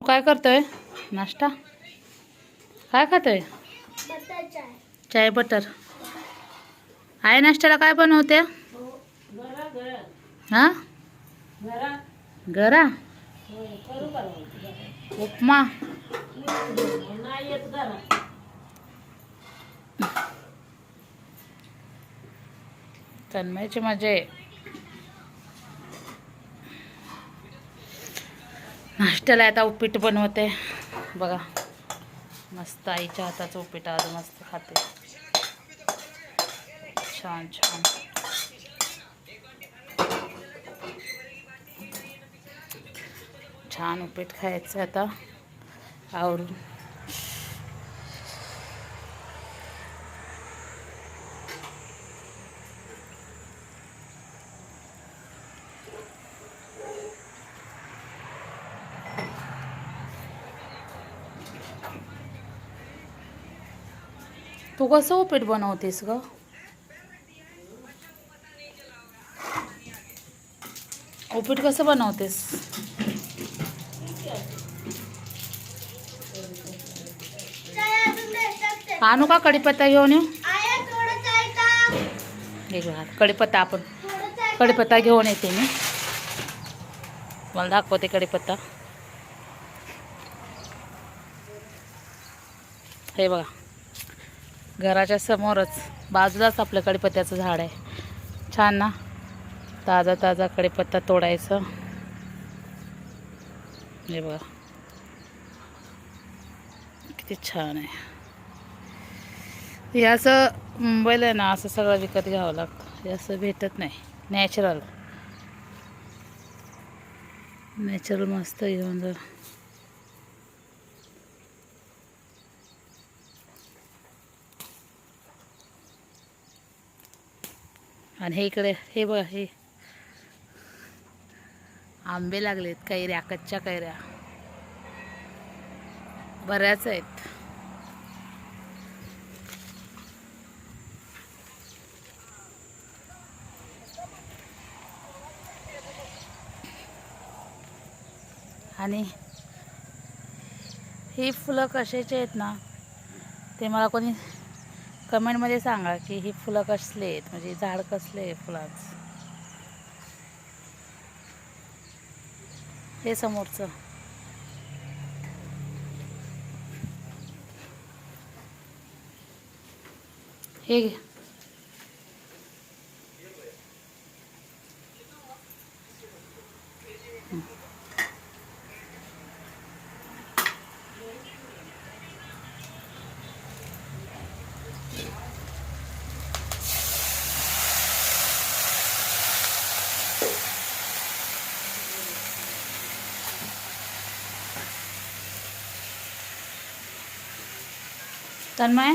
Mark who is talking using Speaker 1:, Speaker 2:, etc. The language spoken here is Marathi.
Speaker 1: काय करतोय? नाश्ता काय खातोय? चाय बटर आहे. नाश्त्याला काय बनवते? हा गरा उपमा. तन्मयची मजा आहे. नाश्त्याला आता उपीट बनवते बघा. मस्त आईच्या हाताचं उपीट आज मस्त खाते. छान छान छान उपीट खायचं आता आवरून. तू कसं उपीट बनवतेस ग? उपीट कसं बनवतेस? आणू का कढीपत्ता घेऊन येऊ? कढीपत्ता आपण कढीपत्ता घेऊन येते मी. मला दाखवते कढीपत्ता. हे बघा, घराच्या समोरच बाजूलाच आपलं कढीपत्त्याचं झाड आहे. छान ना, ताजा ताजा कढीपत्ता तोडायचं. हे बघा किती छान आहे. हे असं मुंबईला आहे ना, असं सगळं विकत घ्यावं लागतं. हे असं भेटत नाही. नॅचरल नॅचरल मस्त घेऊन जा. आणि हे इकडे हे बघा, हे आंबे लागलेत. कैऱ्या, कच्च्या कैऱ्या बऱ्याच आहेत. आणि ही फुलं कशाची आहेत ना, ते मला कोणी कमेंटमध्ये सांगा की ही फुलं कसली आहेत, म्हणजे झाड कसले आहे फुलाचं. हे समोरचं हे घे. तन्मय